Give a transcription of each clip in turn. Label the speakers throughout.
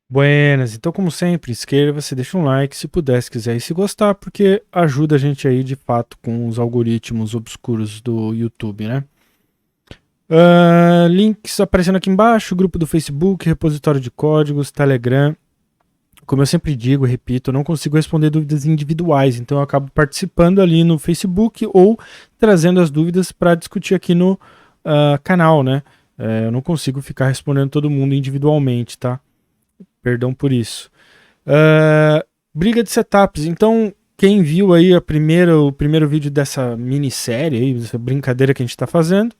Speaker 1: Buenas, então como sempre, inscreva-se, deixa um like se puder, se quiser e se gostar, porque ajuda a gente aí de fato com os algoritmos obscuros do YouTube, né? Links aparecendo aqui embaixo, grupo do Facebook, repositório de códigos, Telegram. Como eu sempre digo, repito, eu não consigo responder dúvidas individuais, então eu acabo participando ali no Facebook ou trazendo as dúvidas para discutir aqui no canal, né? Eu não consigo ficar respondendo todo mundo individualmente, tá? Perdão por isso. Briga de setups. Então, quem viu aí o primeiro vídeo dessa minissérie, aí, dessa brincadeira que a gente está fazendo,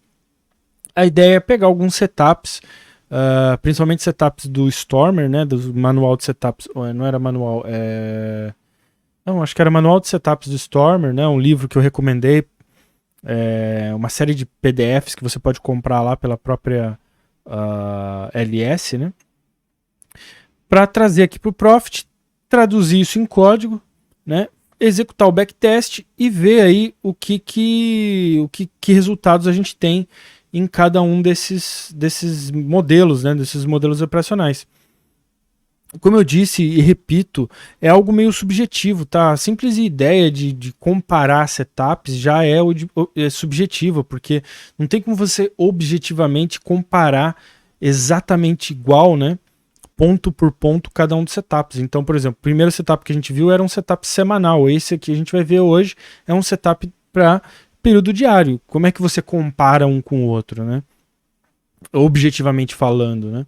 Speaker 1: a ideia é pegar alguns setups, principalmente setups do Stormer, né, do manual de setups, não era manual, não, acho que era manual de setups do Stormer, né, um livro que eu recomendei, uma série de PDFs que você pode comprar lá pela própria LS, né, para trazer aqui para o Profit, traduzir isso em código, né, executar o backtest e ver aí o que resultados a gente tem em cada um desses modelos, né, desses modelos operacionais. Como eu disse e repito, é algo meio subjetivo, tá? A simples ideia de comparar setups já é subjetiva, porque não tem como você objetivamente comparar exatamente igual, né? Ponto por ponto cada um dos setups. Então, por exemplo, o primeiro setup que a gente viu era um setup semanal. Esse aqui a gente vai ver hoje é um setup para período diário. Como é que você compara um com o outro, né? Objetivamente falando, né?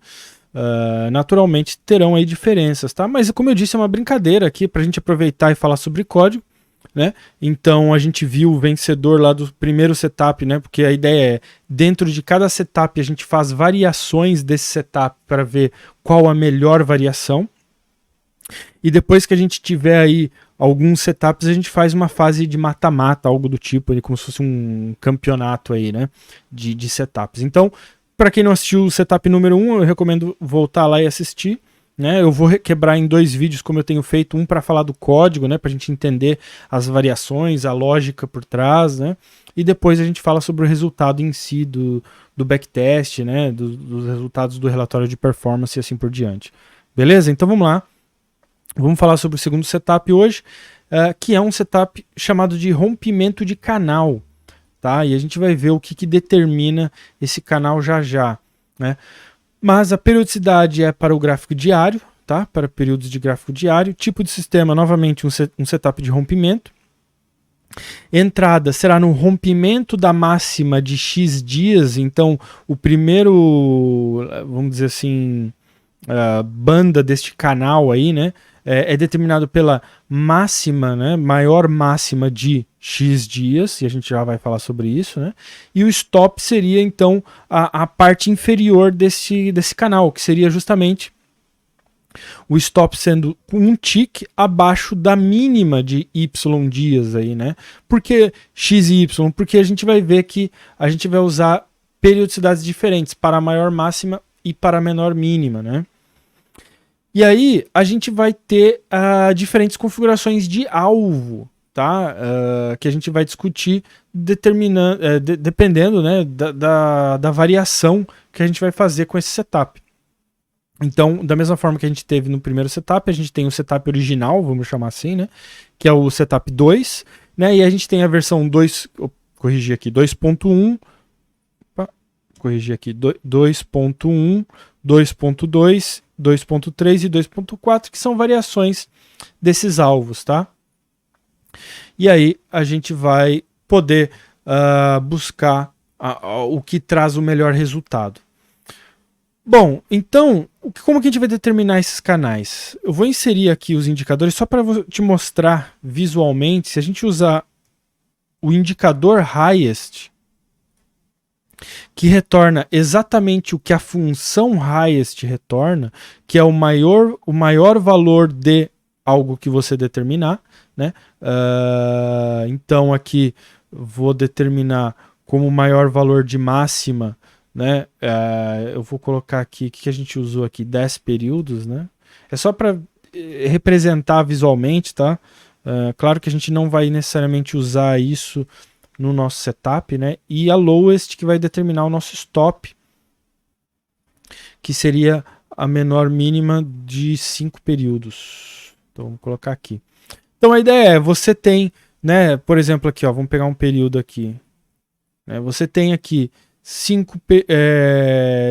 Speaker 1: Naturalmente terão aí diferenças, tá? Mas como eu disse, é uma brincadeira aqui para a gente aproveitar e falar sobre código, né? Então a gente viu o vencedor lá do primeiro setup, né? Porque a ideia é, dentro de cada setup a gente faz variações desse setup para ver qual a melhor variação. E depois que a gente tiver aí alguns setups, a gente faz uma fase de mata-mata, algo do tipo, como se fosse um campeonato aí, né? De setups. Então, para quem não assistiu o setup número 1, eu recomendo voltar lá e assistir. Né? Eu vou quebrar em 2 vídeos, como eu tenho feito, um para falar do código, né? Para a gente entender as variações, a lógica por trás, né? E depois a gente fala sobre o resultado em si do backtest, né? Dos resultados do relatório de performance e assim por diante. Beleza? Então vamos lá. Vamos falar sobre o segundo setup hoje, que é um setup chamado de rompimento de canal. Tá? E a gente vai ver o que determina esse canal já já. Né? Mas a periodicidade é para o gráfico diário, tá? Para períodos de gráfico diário. Tipo de sistema, novamente, um setup de rompimento. Entrada será no rompimento da máxima de X dias. Então, o primeiro, vamos dizer assim, banda deste canal aí, né? É determinado pela máxima, né? Maior máxima de X dias, e a gente já vai falar sobre isso, né? E o stop seria, então, a parte inferior desse canal, que seria justamente o stop sendo um tick abaixo da mínima de Y dias aí, né? Por que X e Y? Porque a gente vai ver que a gente vai usar periodicidades diferentes para a maior máxima e para a menor mínima, né? E aí a gente vai ter diferentes configurações de alvo, tá? Que a gente vai discutir dependendo, né, da variação que a gente vai fazer com esse setup. Então, da mesma forma que a gente teve no primeiro setup, a gente tem o setup original, vamos chamar assim, né? Que é o setup 2, né? E a gente tem a versão 2, corrigir aqui, 2.1, corrigir aqui, 2.1, 2.2, 2.3 e 2.4, que são variações desses alvos, tá? E aí a gente vai poder buscar o que traz o melhor resultado. Bom, então, como que a gente vai determinar esses canais? Eu vou inserir aqui os indicadores só para te mostrar visualmente. Se a gente usar o indicador highest, que retorna exatamente o que a função highest retorna, que é o maior valor de algo que você determinar, né? Então aqui vou determinar como maior valor de máxima, né? Eu vou colocar aqui, o que a gente usou aqui? 10 períodos, né? É só para representar visualmente, tá? Claro que a gente não vai necessariamente usar isso no nosso setup, né? E a lowest que vai determinar o nosso stop, que seria a menor mínima de 5 períodos. Então vamos colocar aqui. Então a ideia é, você tem, né, por exemplo aqui, ó, vamos pegar um período aqui. Né, você tem aqui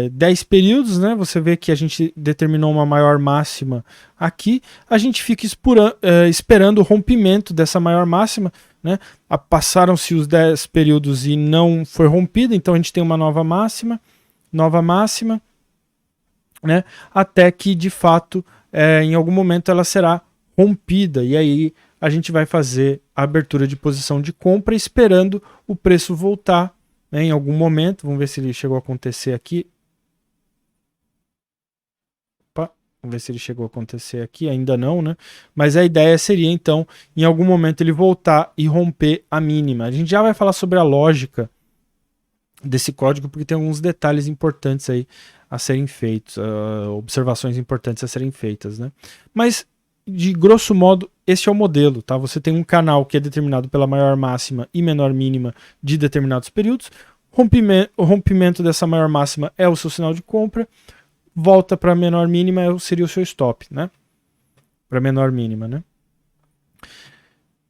Speaker 1: 10 períodos, né? Você vê que a gente determinou uma maior máxima aqui. A gente fica esperando o rompimento dessa maior máxima, né? Passaram-se os 10 períodos e não foi rompida, então a gente tem uma nova máxima, né? Até que de fato em algum momento ela será rompida, e aí a gente vai fazer a abertura de posição de compra esperando o preço voltar, né, em algum momento. Vamos ver se ele chegou a acontecer aqui. Opa, vamos ver se ele chegou a acontecer aqui, ainda não, né? Mas a ideia seria então, em algum momento ele voltar e romper a mínima. A gente já vai falar sobre a lógica desse código, porque tem alguns detalhes importantes aí a serem feitos, observações importantes a serem feitas, né? Mas, de grosso modo, esse é o modelo, tá? Você tem um canal que é determinado pela maior máxima e menor mínima de determinados períodos. O rompimento dessa maior máxima é o seu sinal de compra. Volta para a menor mínima seria o seu stop, né? Para menor mínima, né?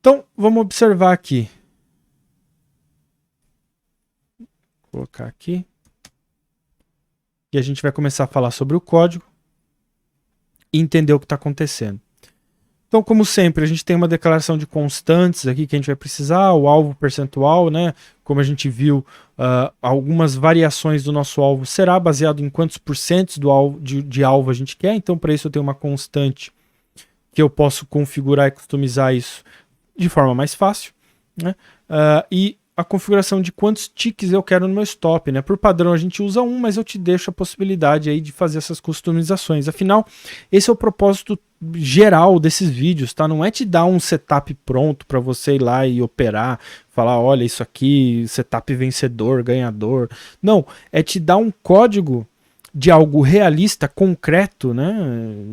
Speaker 1: Então, vamos observar aqui. Vou colocar aqui. E a gente vai começar a falar sobre o código e entender o que está acontecendo. Então, como sempre, a gente tem uma declaração de constantes aqui que a gente vai precisar, o alvo percentual, né? Como a gente viu, algumas variações do nosso alvo será baseado em quantos porcentos do alvo, de alvo a gente quer. Então, para isso eu tenho uma constante que eu posso configurar e customizar isso de forma mais fácil, né? E a configuração de quantos ticks eu quero no meu stop, né? Por padrão a gente usa um, mas eu te deixo a possibilidade aí de fazer essas customizações. Afinal, esse é o propósito geral desses vídeos, tá? Não é te dar um setup pronto para você ir lá e operar, falar, olha, isso aqui, setup vencedor, ganhador. Não, é te dar um código de algo realista, concreto, né,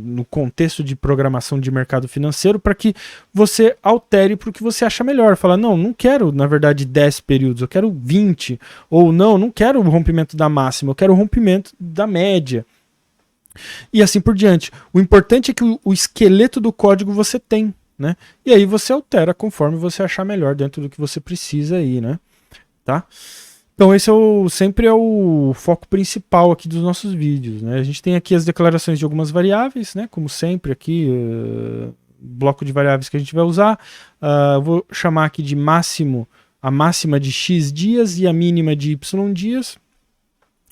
Speaker 1: no contexto de programação de mercado financeiro, para que você altere para o que você acha melhor. Fala, não quero, na verdade, 10 períodos, eu quero 20. Ou não quero o rompimento da máxima, eu quero o rompimento da média. E assim por diante. O importante é que o esqueleto do código você tem, né? E aí você altera conforme você achar melhor dentro do que você precisa aí, né? Tá? Então esse sempre é o foco principal aqui dos nossos vídeos, né? A gente tem aqui as declarações de algumas variáveis, né? Como sempre aqui, bloco de variáveis que a gente vai usar. Vou chamar aqui de máximo, a máxima de x dias e a mínima de y dias.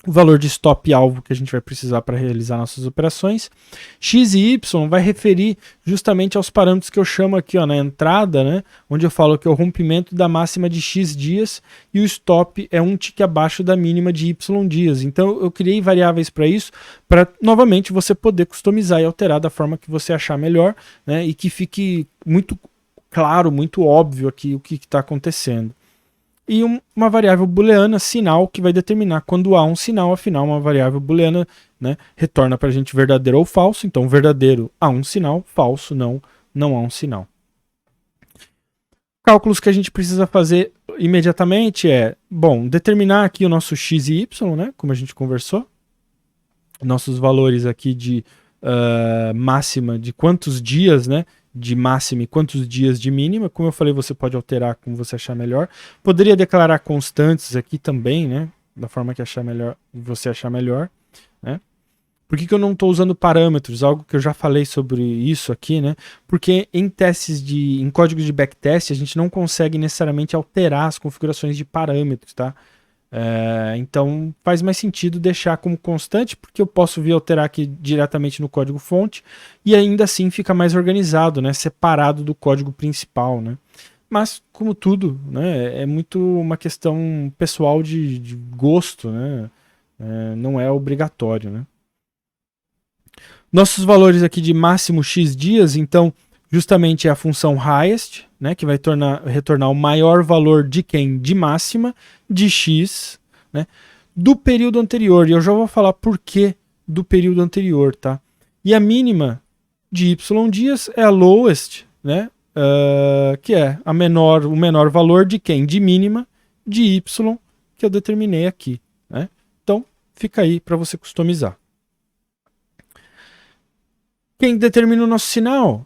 Speaker 1: O valor de stop alvo que a gente vai precisar para realizar nossas operações. X e Y vai referir justamente aos parâmetros que eu chamo aqui, ó, na entrada, né, onde eu falo que é o rompimento da máxima de X dias e o stop é um tique abaixo da mínima de Y dias. Então eu criei variáveis para isso, para novamente você poder customizar e alterar da forma que você achar melhor, né, e que fique muito claro, muito óbvio aqui o que está acontecendo. E uma variável booleana, sinal, que vai determinar quando há um sinal. Afinal, uma variável booleana, né, retorna para a gente verdadeiro ou falso. Então, verdadeiro há um sinal, falso não há um sinal. Cálculos que a gente precisa fazer imediatamente determinar aqui o nosso x e y, né, como a gente conversou. Nossos valores aqui de máxima, de quantos dias, né, de máxima e quantos dias de mínima. Como eu falei, você pode alterar como você achar melhor. Poderia declarar constantes aqui também, né? Da forma que achar melhor, você achar melhor, né? Por que eu não estou usando parâmetros? Algo que eu já falei sobre isso aqui, né? Porque em código de backtest a gente não consegue necessariamente alterar as configurações de parâmetros, tá? Então faz mais sentido deixar como constante, porque eu posso vir alterar aqui diretamente no código fonte e ainda assim fica mais organizado, né, separado do código principal, né? Mas como tudo, né, é muito uma questão pessoal de gosto, né? Não é obrigatório, né? Nossos valores aqui de máximo x dias, então justamente é a função highest, né, que vai retornar o maior valor de quem? De máxima, de x, né, do período anterior. E eu já vou falar por que do período anterior, tá? E a mínima de y dias é a lowest, né, que é o menor valor de quem? De mínima de y, que eu determinei aqui, né? Então fica aí para você customizar. Quem determina o nosso sinal?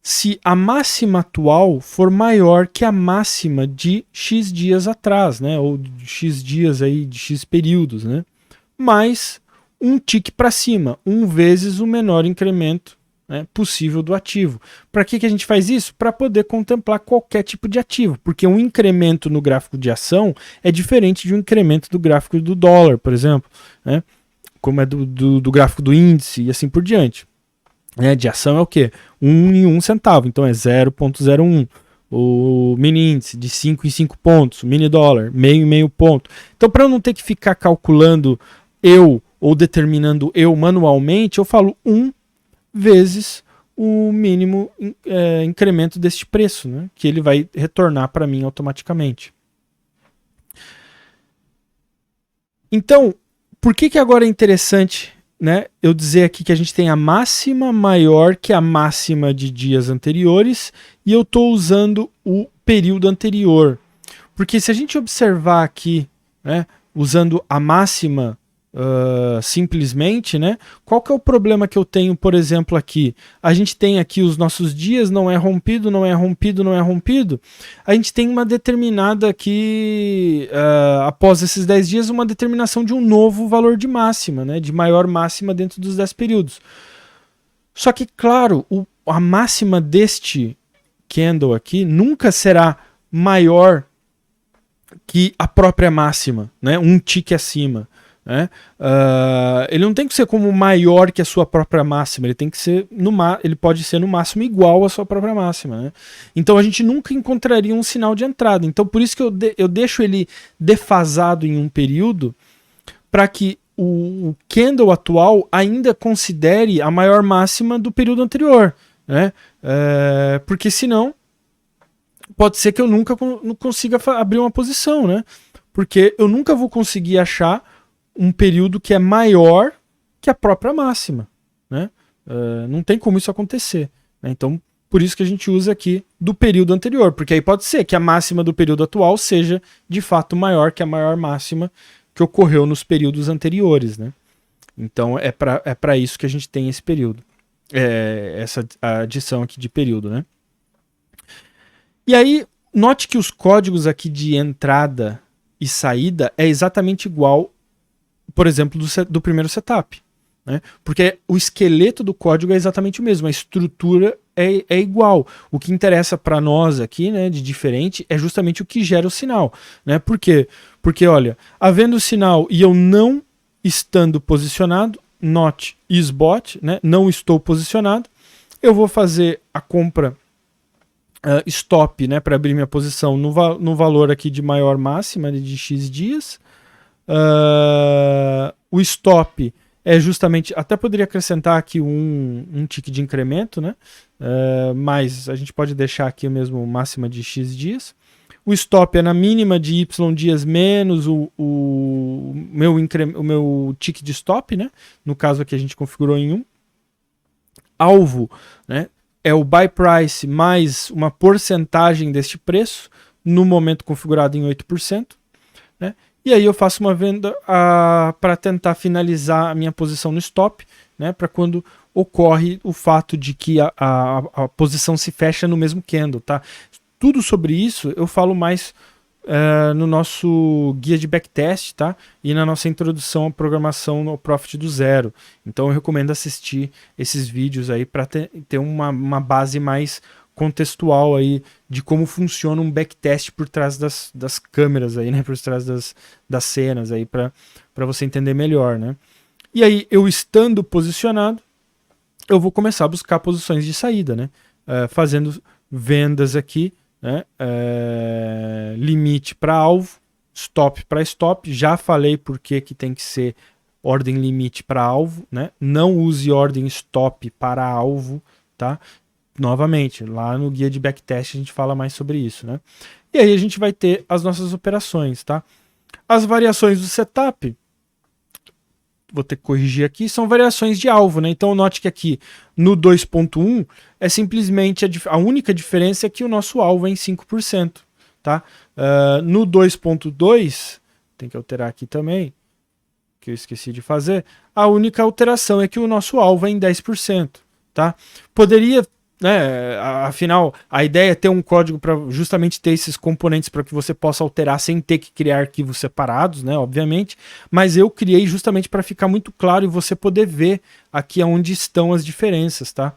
Speaker 1: Se a máxima atual for maior que a máxima de X dias atrás, né? Ou de X dias aí, de X períodos, né? Mais um tique para cima, 1 vezes o menor incremento, né, possível do ativo. Para que a gente faz isso? Para poder contemplar qualquer tipo de ativo, porque um incremento no gráfico de ação é diferente de um incremento do gráfico do dólar, por exemplo, né? Como é do gráfico do índice e assim por diante. De ação é o quê? 1 em 1 centavo, então é 0,01. O mini índice de 5 em 5 pontos, o mini dólar, meio em meio ponto. Então, para eu não ter que ficar calculando ou determinando eu manualmente, eu falo 1 vezes o mínimo incremento deste preço, né? Que ele vai retornar para mim automaticamente. Então, por que agora é interessante, né, eu dizer aqui que a gente tem a máxima maior que a máxima de dias anteriores e eu estou usando o período anterior? Porque se a gente observar aqui, né, usando a máxima simplesmente, né, qual que é o problema que eu tenho, por exemplo, aqui? A gente tem aqui os nossos dias, não é rompido, não é rompido, não é rompido. A gente tem uma determinada aqui, após esses 10 dias, uma determinação de um novo valor de máxima, né, de maior máxima dentro dos 10 períodos. Só que, claro, a máxima deste candle aqui nunca será maior que a própria máxima, né, um tique acima. Né? Ele não tem que ser como maior que a sua própria máxima, ele tem que ser ele pode ser no máximo igual à sua própria máxima, né? Então a gente nunca encontraria um sinal de entrada. Então por isso que eu deixo ele defasado em um período para que o candle atual ainda considere a maior máxima do período anterior, né? Porque senão pode ser que eu nunca não consiga abrir uma posição, né? Porque eu nunca vou conseguir achar um período que é maior que a própria máxima, né? Não tem como isso acontecer, né? Então, por isso que a gente usa aqui do período anterior, porque aí pode ser que a máxima do período atual seja de fato maior que a maior máxima que ocorreu nos períodos anteriores, né? Então é para isso que a gente tem esse período, essa adição aqui de período, né? E aí, note que os códigos aqui de entrada e saída é exatamente igual, por exemplo, do primeiro setup, né? Porque o esqueleto do código é exatamente o mesmo, a estrutura é igual. O que interessa para nós aqui, né, de diferente, é justamente o que gera o sinal, né? Por quê? Porque, olha, havendo o sinal e eu não estando posicionado, not is bought, né, não estou posicionado, eu vou fazer a compra stop, né, para abrir minha posição no valor aqui de maior máxima de X dias. O stop é justamente, até poderia acrescentar aqui um tique de incremento, né? Mas a gente pode deixar aqui mesmo máxima de X dias. O stop é na mínima de Y dias menos o meu tique de stop, né? No caso aqui a gente configurou em 1. Alvo, né, é o buy price mais uma porcentagem deste preço, no momento configurado em 8%. Né? E aí eu faço uma venda para tentar finalizar a minha posição no stop, né, para quando ocorre o fato de que a posição se fecha no mesmo candle. Tá? Tudo sobre isso eu falo mais no nosso guia de backtest, tá? E na nossa introdução à programação no Profit do Zero. Então eu recomendo assistir esses vídeos aí para ter uma base mais contextual aí de como funciona um backtest por trás das câmeras aí, né? Por trás das cenas aí, para você entender melhor, né? E aí, eu estando posicionado, eu vou começar a buscar posições de saída, né? Fazendo vendas aqui, né? Limite para alvo, stop para stop. Já falei por que tem que ser ordem limite para alvo, né? Não use ordem stop para alvo, tá? Novamente, lá no guia de backtest a gente fala mais sobre isso, né? E aí a gente vai ter as nossas operações, tá? As variações do setup, vou ter que corrigir aqui, são variações de alvo, né? Então note que aqui no 2.1 é simplesmente a única diferença é que o nosso alvo é em 5%, tá? No 2.2, tem que alterar aqui também, que eu esqueci de fazer, a única alteração é que o nosso alvo é em 10%, tá? Poderia, né, afinal, a ideia é ter um código para justamente ter esses componentes para que você possa alterar sem ter que criar arquivos separados, né, obviamente, mas eu criei justamente para ficar muito claro e você poder ver aqui onde estão as diferenças, tá?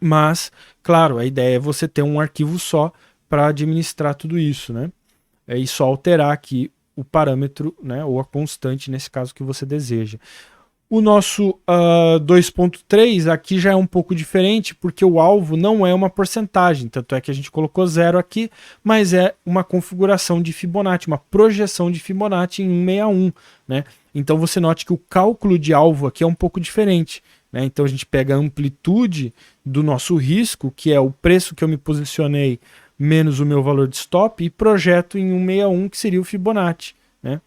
Speaker 1: Mas, claro, a ideia é você ter um arquivo só para administrar tudo isso, né? E só alterar aqui o parâmetro, né, ou a constante nesse caso que você deseja. O nosso 2.3 aqui já é um pouco diferente, porque o alvo não é uma porcentagem, tanto é que a gente colocou 0 aqui, mas é uma configuração de Fibonacci, uma projeção de Fibonacci em 161, né? Então você note que o cálculo de alvo aqui é um pouco diferente, né? Então a gente pega a amplitude do nosso risco, que é o preço que eu me posicionei menos o meu valor de stop, e projeto em 161, que seria o Fibonacci, né?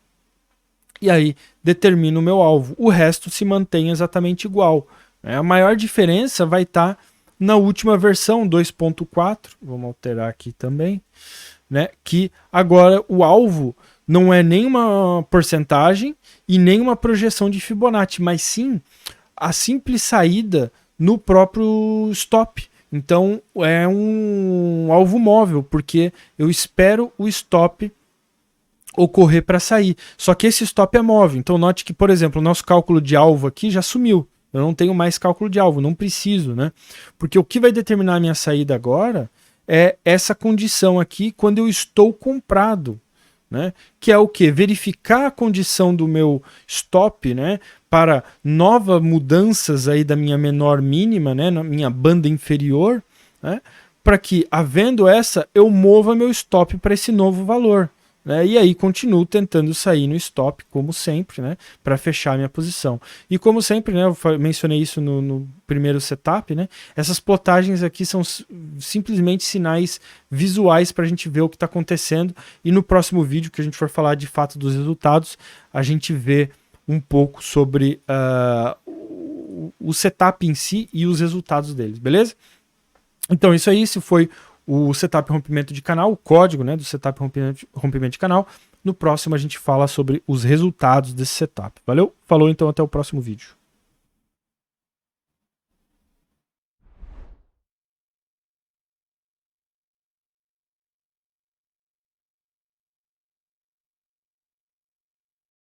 Speaker 1: E aí determino o meu alvo. O resto se mantém exatamente igual, né? A maior diferença vai estar na última versão 2.4, vamos alterar aqui também, né? Que agora o alvo não é nem uma porcentagem e nem uma projeção de Fibonacci, mas sim a simples saída no próprio stop. Então é um alvo móvel, porque eu espero o stop ocorrer para sair. Só que esse stop é móvel. Então note que, por exemplo, o nosso cálculo de alvo aqui já sumiu. Eu não tenho mais cálculo de alvo, não preciso, né? Porque o que vai determinar a minha saída agora é essa condição aqui quando eu estou comprado, né? Que é o que? Verificar a condição do meu stop, né? Para novas mudanças aí da minha menor mínima, né? Na minha banda inferior, né? Para que, havendo essa, eu mova meu stop para esse novo valor. Né? E aí continuo tentando sair no stop, como sempre, né? Para fechar minha posição. E como sempre, né? Eu mencionei isso no primeiro setup, né? Essas plotagens aqui são simplesmente sinais visuais para a gente ver o que está acontecendo. E no próximo vídeo, que a gente for falar de fato dos resultados, a gente vê um pouco sobre o setup em si e os resultados deles, beleza? Então isso aí, esse foi o setup rompimento de canal, o código, né, do setup rompimento de canal. No próximo a gente fala sobre os resultados desse setup. Valeu? Falou, então até o próximo vídeo.